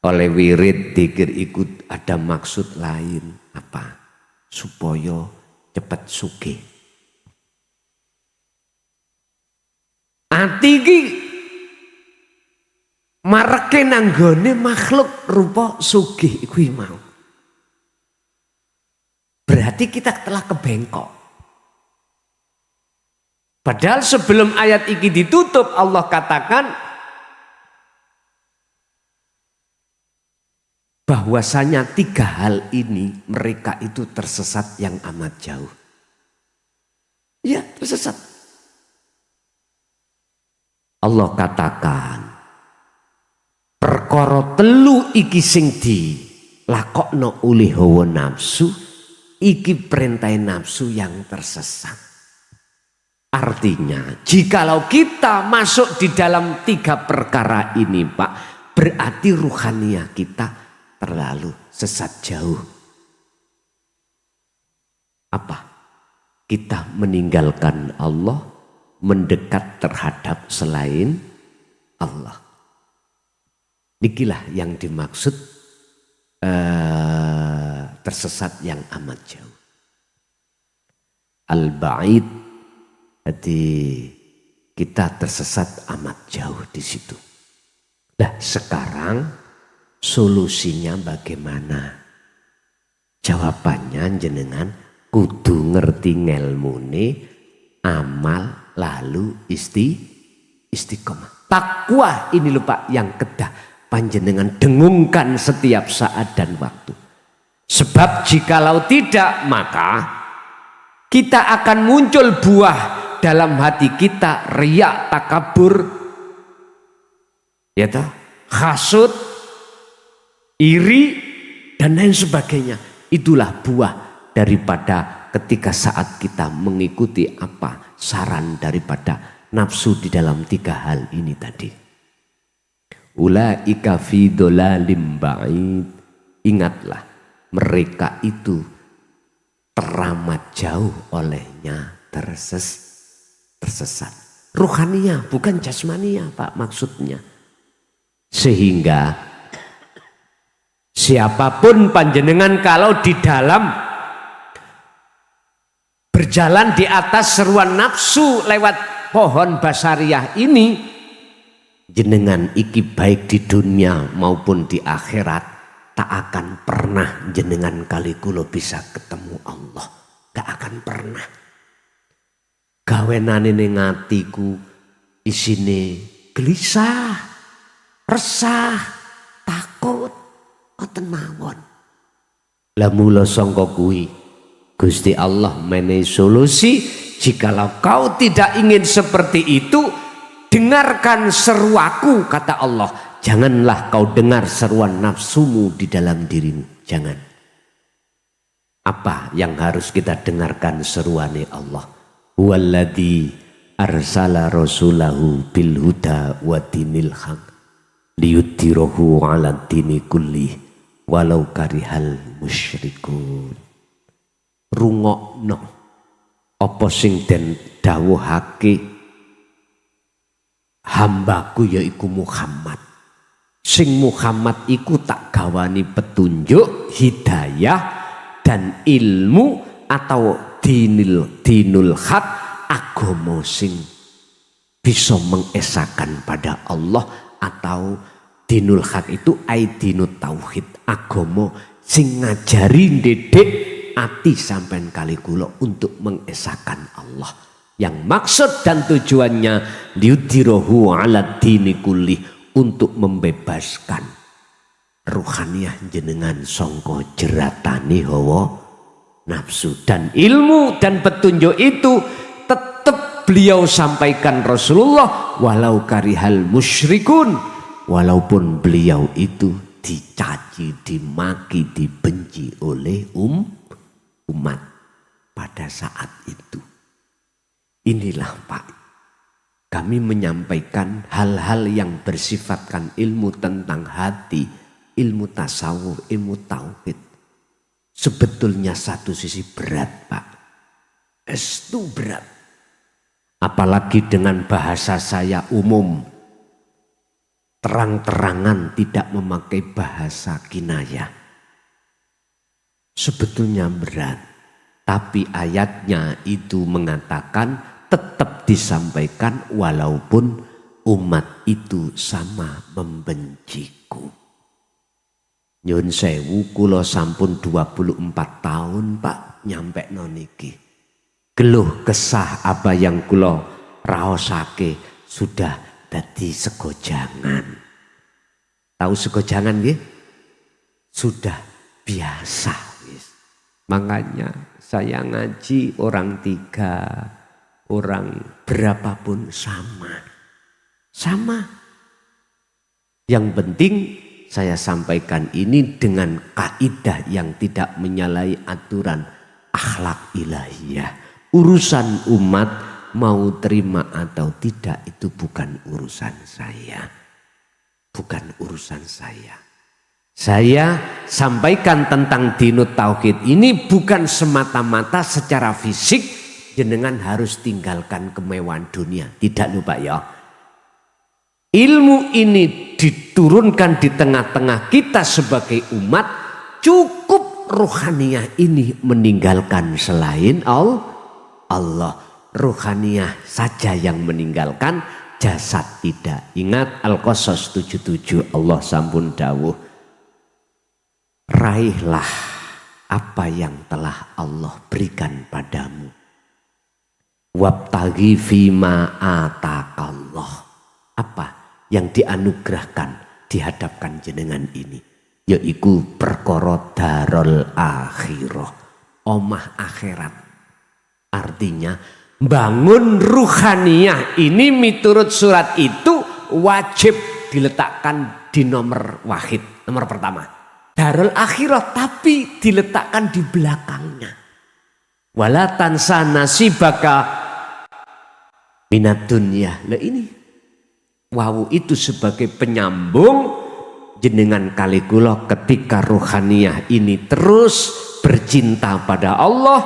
[SPEAKER 1] oleh wirid dzikir ikut ada maksud lain. Apa? Supaya cepat sugih. Ati iki mareke nanggone makhluk rupa sugih iku mau. Berarti kita telah kebengkok. Padahal sebelum ayat ini ditutup Allah katakan bahwasanya tiga hal ini mereka itu tersesat yang amat jauh. Ya, tersesat. Allah katakan perkara telu iki sing dilakokno oleh hawa nafsu iki perintah nafsu yang tersesat. Artinya jikalau kita masuk di dalam tiga perkara ini Pak, berarti ruhaniyah kita terlalu sesat jauh. Apa? Kita meninggalkan Allah, mendekat terhadap selain Allah. Inilah yang dimaksud tersesat yang amat jauh. Al-ba'id. Jadi kita tersesat amat jauh di situ. Nah sekarang solusinya bagaimana? Jawabannya jenengan kudu ngerti ngelmune amal lalu istiqomah. Takwa ini lupa yang kedah panjenengan dengungkan setiap saat dan waktu. Sebab jikalau tidak, maka kita akan muncul buah dalam hati kita, riya, takabur, ya toh, hasud, iri, dan lain sebagainya. Itulah buah daripada ketika saat kita mengikuti apa saran daripada nafsu di dalam 3 hal ini tadi. Ulaika fi dhalalim ba'id. Ingatlah, mereka itu teramat jauh olehnya tersesat. Ruhaniyah bukan jasmaniyah Pak maksudnya. Sehingga siapapun panjenengan kalau di dalam berjalan di atas seruan nafsu lewat pohon basariyah ini, jenengan iki baik di dunia maupun di akhirat tak akan pernah jenengan kali kulo bisa ketemu Allah. Gak akan pernah. Gawenane ning atiku isine gelisah, resah, takut, ngoten mawon. Lah mula sangka kuwi Gusti Allah menehi solusi. Jikalau kau tidak ingin seperti itu, dengarkan seruaku, kata Allah. Janganlah kau dengar seruan nafsumu di dalam dirimu. Jangan. Apa yang harus kita dengarkan seruane Allah? Huwaladzi arsala rasulahu bil huda wa dinil haq liyudhhirahu 'ala dini kulli walau karihal musyrikun. Rungokno apa sing den dawuhake hambaku yaiku Muhammad. Sing Muhammad iku tak gawani petunjuk, hidayah dan ilmu atau dinul haq, agama sing bisa mengesahkan pada Allah, atau dinul haq itu dinut tauhid, agama sing ngajari ndedek ati sampean kali kula untuk mengesahkan Allah. Yang maksud dan tujuannya liudhirahu 'ala dini kulli, untuk membebaskan ruhaniyah jenengan sangka jeratane hawa nafsu. Dan ilmu dan petunjuk itu tetap beliau sampaikan Rasulullah walau karihal musyrikun, walaupun beliau itu dicaci, dimaki, dibenci oleh umat pada saat itu. Inilah Pak, kami menyampaikan hal-hal yang bersifatkan ilmu tentang hati, ilmu tasawuf, ilmu tauhid. Sebetulnya satu sisi berat Pak, itu berat. Apalagi dengan bahasa saya umum, terang-terangan tidak memakai bahasa kinayah. Sebetulnya berat, tapi ayatnya itu mengatakan tetap disampaikan walaupun umat itu sama membenciku. Nyun sewu kula sampun 24 tahun Pak nyampe noniki. Geluh kesah apa yang kula raosake sudah dadi segojangan. Tahu segojangan nggih? Sudah biasa wis. Makanya saya ngaji orang 3, orang berapapun sama. Yang penting saya sampaikan ini dengan kaidah yang tidak menyalahi aturan akhlak ilahiyah. Urusan umat mau terima atau tidak itu bukan urusan saya. Bukan urusan saya. Saya sampaikan tentang dinut tauhid ini bukan semata-mata secara fisik jenengan harus tinggalkan kemewahan dunia. Tidak lupa ya. Ilmu ini diturunkan di tengah-tengah kita sebagai umat. Cukup ruhaniyah ini meninggalkan selain Allah. Ruhaniyah saja yang meninggalkan, jasad tidak. Ingat Al-Qasas 77 Allah sampun dawuh. Raihlah apa yang telah Allah berikan padamu. Wabtaghi fima atakallah. Apa yang dianugerahkan dihadapkan jenengan ini. yaiku perkara darul akhirah, omah akhirat. Artinya bangun ruhaniyah ini miturut surat itu wajib diletakkan di nomor wahid, nomor pertama. Darul akhirah tapi diletakkan di belakangnya. Wala tansa nasibaka minad dunya. Lah ini wawu itu sebagai penyambung jenengan kali kula ketika ruhaniyah ini terus bercinta pada Allah,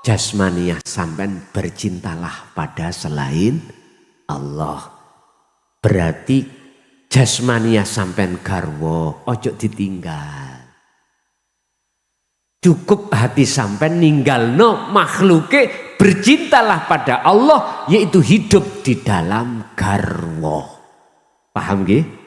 [SPEAKER 1] jasmaniyah sampean bercintalah pada selain Allah. Berarti jasmaniyah sampean garwa ojo ditinggal. Cukup hati sampean ninggalno makhluke, bercintalah pada Allah, yaitu hidup di dalam garwa. Paham nggih?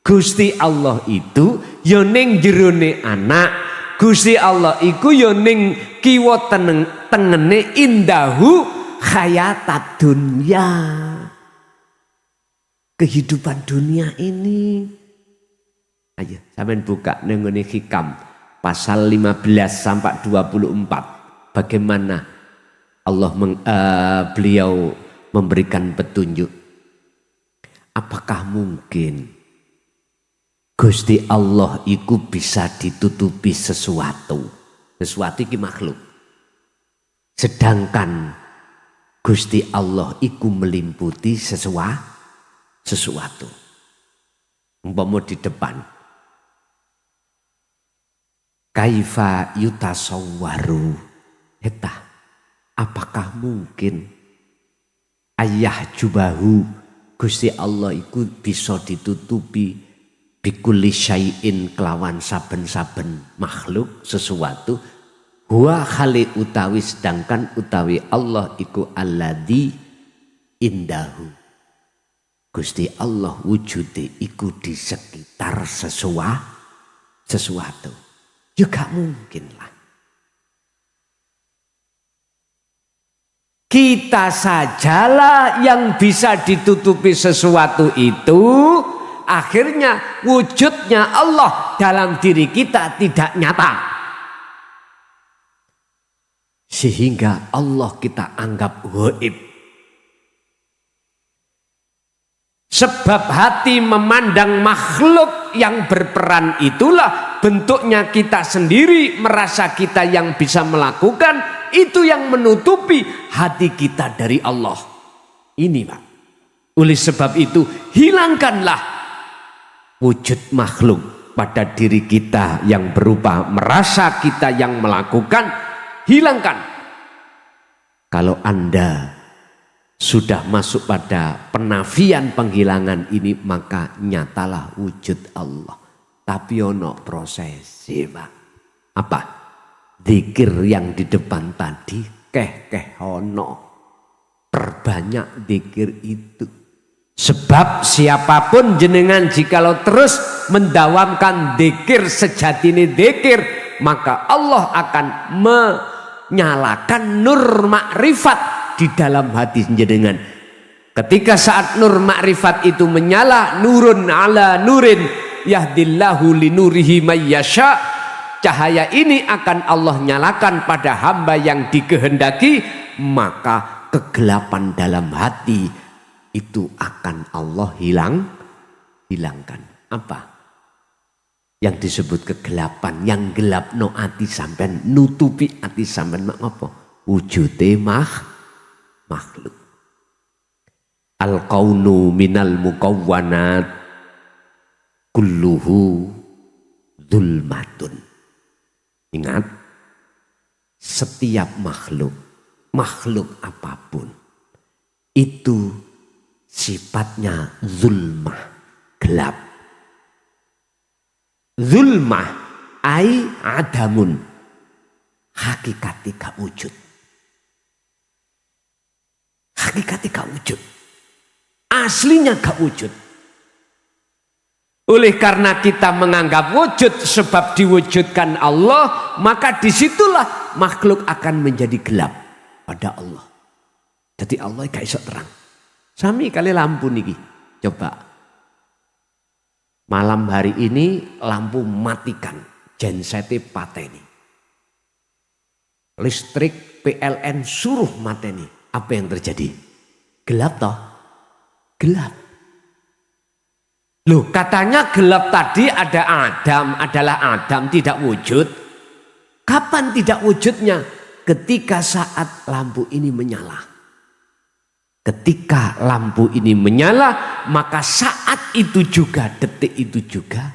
[SPEAKER 1] Gusti Allah itu ya ning jerone anak, Gusti Allah iku ya ning kiwa tengene indahu hayatad dunya. Kehidupan dunia ini. Ayo sampean buka ning ngene Hikam pasal 15 sampai 24. Bagaimana Allah beliau memberikan petunjuk. Apakah mungkin Gusti Allah iku bisa ditutupi sesuatu? Sesuatu iki makhluk. Sedangkan Gusti Allah iku melimputi sesuatu. Umpama di depan. Kaifa yutasawwaru. Eta, apakah mungkin ayah jubahu Gusti Allah iku bisa ditutupi bikulli syai'in kelawan saben-saben makhluk sesuatu, huwa khali utawi sedangkan utawi Allah iku alladzi indahu. Gusti Allah wujude iku di sekitar sesuatu. Ya gak mungkin lah. Kita sajalah yang bisa ditutupi sesuatu itu, akhirnya wujudnya Allah dalam diri kita tidak nyata. Sehingga Allah kita anggap gaib. Sebab hati memandang makhluk yang berperan itulah bentuknya kita sendiri merasa kita yang bisa melakukan, itu yang menutupi hati kita dari Allah. Ini Pak. Oleh sebab itu hilangkanlah wujud makhluk pada diri kita yang berupa merasa kita yang melakukan, hilangkan. Kalau Anda sudah masuk pada penafian penghilangan ini, maka nyatalah wujud Allah. Tapi ono proses, Pak. Apa? Zikir yang di depan tadi, ono. Perbanyak zikir itu. Sebab siapapun jenengan jikalau terus mendawamkan zikir sejatine zikir, maka Allah akan menyalakan nur makrifat di dalam hati jenengan. Ketika saat nur makrifat itu menyala, nurun ala nurin yahdillahu linurihi mayyasha, cahaya ini akan Allah nyalakan pada hamba yang dikehendaki, maka kegelapan dalam hati itu akan Allah hilangkan. Apa yang disebut kegelapan? Yang gelap no ati sampean, nutupi ati sampean apa? Wujude makhluk. Al-kaunu minal mukawwanat kulluhu zulmatun. Ingat, setiap makhluk apapun itu sifatnya zulmah, gelap. Zulmah ai adamun, hakikati gak wujud. Hakikati gak wujud. Aslinya gak wujud. Oleh karena kita menganggap wujud sebab diwujudkan Allah, maka disitulah makhluk akan menjadi gelap pada Allah. Jadi Allah gak iso terang. Sami kali lampu niki. Coba. Malam hari ini lampu matikan, jensete pateni. Listrik PLN suruh mateni. Apa yang terjadi? Gelap toh? Gelap. Loh, katanya gelap tadi adalah Adam tidak wujud. Kapan tidak wujudnya? Ketika saat lampu ini menyala. Ketika lampu ini menyala, maka saat itu juga, detik itu juga,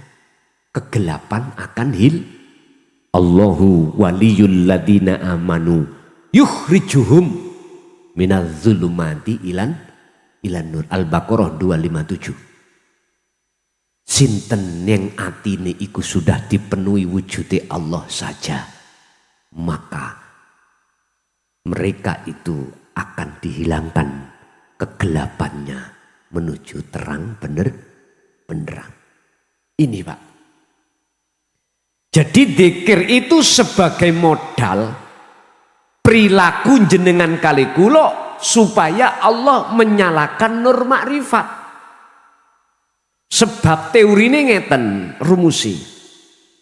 [SPEAKER 1] kegelapan akan Allahu waliyul ladina amanu yukhrijuhum minaz zulumati ilan nur. Al-Baqarah 257. Sinten yang atine iku sudah dipenuhi wujude Allah saja, maka mereka itu akan dihilangkan kegelapannya menuju terang benderang. Ini Pak. Jadi dzikir itu sebagai modal perilaku jenengan kali kula supaya Allah menyalakan nur makrifat. Sebab teori ini ngeten rumusi.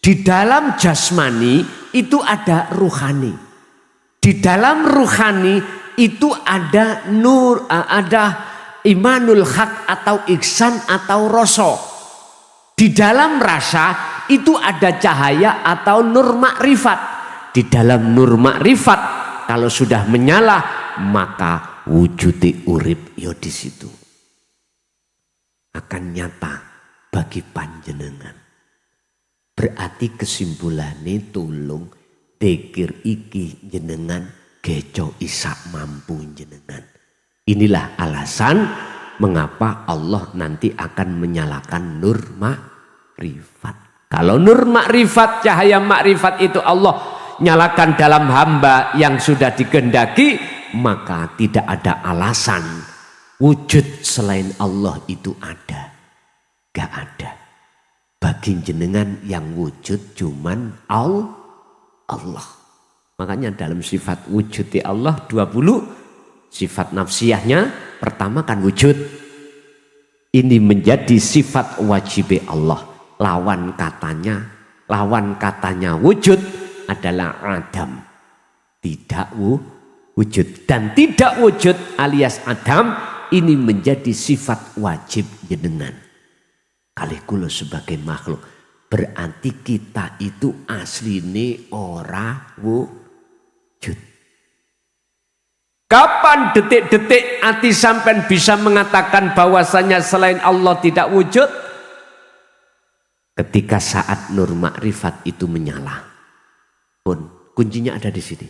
[SPEAKER 1] Di dalam jasmani itu ada ruhani. Di dalam ruhani itu ada nur, ada imanul haq atau ihsan atau rasa. Di dalam rasa itu ada cahaya atau nur makrifat. Di dalam nur makrifat kalau sudah menyala maka wujudi urip yo di situ akan nyata bagi panjenengan. Berarti kesimpulannya tulung dzikir iki jenengan geco isak mampu jenengan. Inilah alasan mengapa Allah nanti akan menyalakan nur makrifat. Kalau nur makrifat, cahaya makrifat itu Allah nyalakan dalam hamba yang sudah dikehendaki, maka tidak ada alasan wujud selain Allah itu ada. Gak ada. Bagi jenengan yang wujud cuman Allah. Makanya dalam sifat wujud di Allah 20 sifat nafsiyahnya pertama kan wujud. Ini menjadi sifat wajib Allah. Lawan katanya wujud adalah Adam. Tidak wujud. Dan tidak wujud alias Adam ini menjadi sifat wajib jenengan. Kali kula sebagai makhluk. Berarti kita itu asline ora wujud. Kapan detik-detik hati sampean bisa mengatakan bahwasanya selain Allah tidak wujud? Ketika saat nur makrifat itu menyala. Pun kuncinya ada di sini.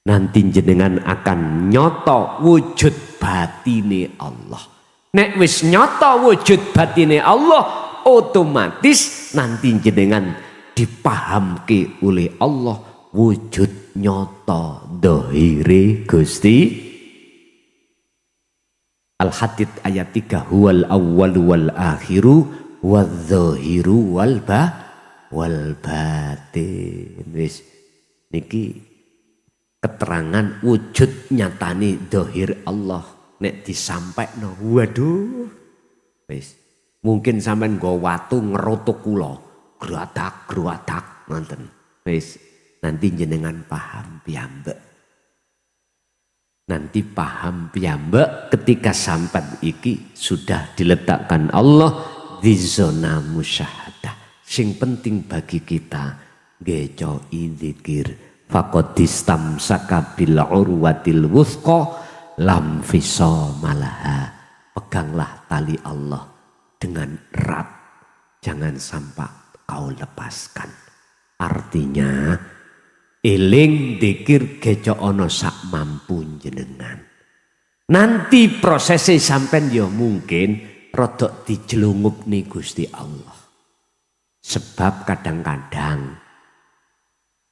[SPEAKER 1] Nanti jenengan akan nyoto wujud batine Allah. Nek wis nyoto wujud batine Allah, otomatis nanti jenengan dipahamke oleh Allah wujud nyoto dohire Gusti. Al-Hadid ayat 3, huwal awwal wal akhiru wadh-dhahiru wal batin. Wis niki keterangan wujud nyatane dohir Allah. Nek disampaikno, waduh, wis mungkin sampean nggo watu ngerotok kula, gradak ngoten. Wis nanti jenengan paham piyambak. Nanti paham piyambak ketika sampean iki sudah diletakkan Allah di zona musyahadah. Sing penting bagi kita ngecoi dzikir faqadistamsaka bil urwatil wuthqa lam fisomalaha. Peganglah tali Allah dengan erat, jangan sampai kau lepaskan. Artinya eling dikir geco ono sak mampu jenengan. Nanti prosesnya sampean yo mungkin rodok dijelungup nih Gusti Allah. Sebab kadang-kadang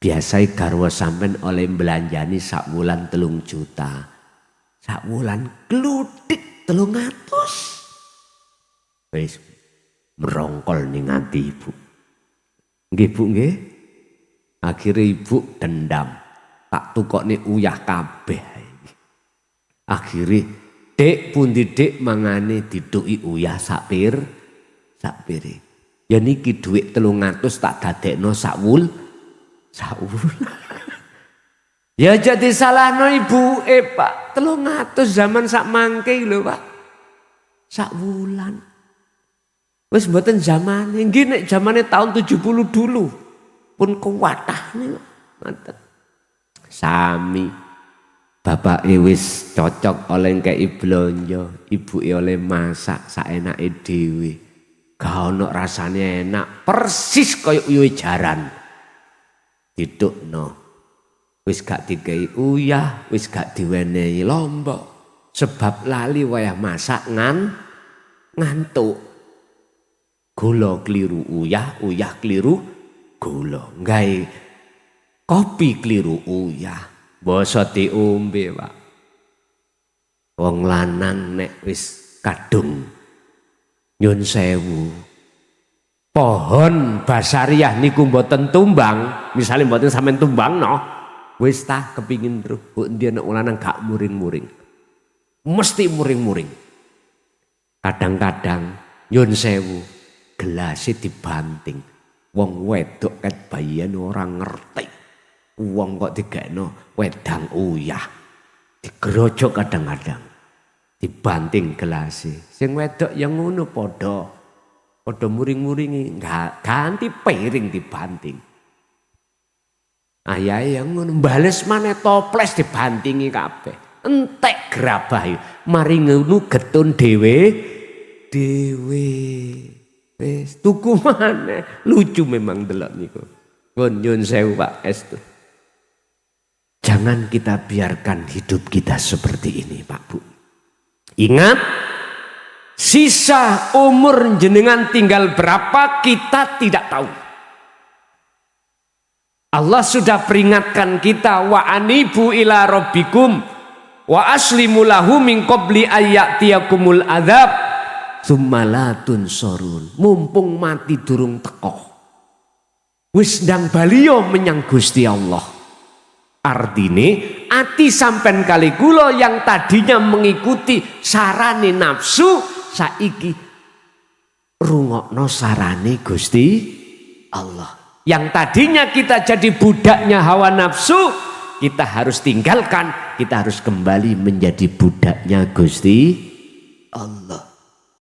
[SPEAKER 1] biasai garwa sampean oleh belanjani sak wulan 3 juta. Sak wulan gludik 300. Wis merongkol ning ati ibu. Nggih Bu nggih. Akhire ibu dendam. Tak tukokne uyah kabeh. Akhire Dek pundi dek mangane diduki uyah sak sak piring. Ya niki dhuwit 300 tak dadekno sak wulan. Ya jadi salahno ibu Pak. 300 zaman sak mangke lho Pak. Sak wulan. Wis mboten zamane. Nggih nek zamane tahun 70 dulu. Pun kuwatah niku. Ngoten. Sami. Bapake wis cocok oleh kei blonjo, ibuke oleh masak saenake dhewe. Ga ono rasane enak, persis kaya uyuhe jaran. Didukno. Wis gak dikei uyah, wis gak diwenehi lombok. Sebab lali wayah masak ngantuk. Gula kliru uyah, uyah kliru gula. Nggae kopi kliru uyah. Basa diombe, Pak. Wong lanang nek wis kadung nyun sewu. Pohon basariah niku mboten tumbang, misale mboten sampean tumbang no, wis tah kepingin terus kok endi nek lanang gak muring-muring. Mesti muring-muring. Kadang-kadang nyun sewu gelasé dibanting. Wong wedok ket bayian ora ngerti. Wong kok digekno wedang uyah. Digerojok kadang-kadang. Dibanting gelasé. Sing wedok yang ngono padha muring-muringi, ganti piring dibanting. Ayahe yang ngono bales maneh toples dibantingi kabeh. Entek grabah. Mari ngono getun dhewe. Wis tuku maneh. Lucu memang delok niku. Nyun sewu Pak Estu. Jangan kita biarkan hidup kita seperti ini Pak Bu. Ingat, sisa umur jenengan tinggal berapa kita tidak tahu. Allah sudah peringatkan kita, wa anibu ila rabbikum wa aslimu lahu min qabli ayyatiyakumul adzab tsumma la tunsurun. Mumpung mati durung teko. Wis ndang baliyo menyang Gusti Allah. Artine ati sampen kali kula yang tadinya mengikuti sarane nafsu saiki rungokno sarane Gusti Allah. Yang tadinya kita jadi budaknya hawa nafsu, kita harus tinggalkan, kita harus kembali menjadi budaknya Gusti Allah.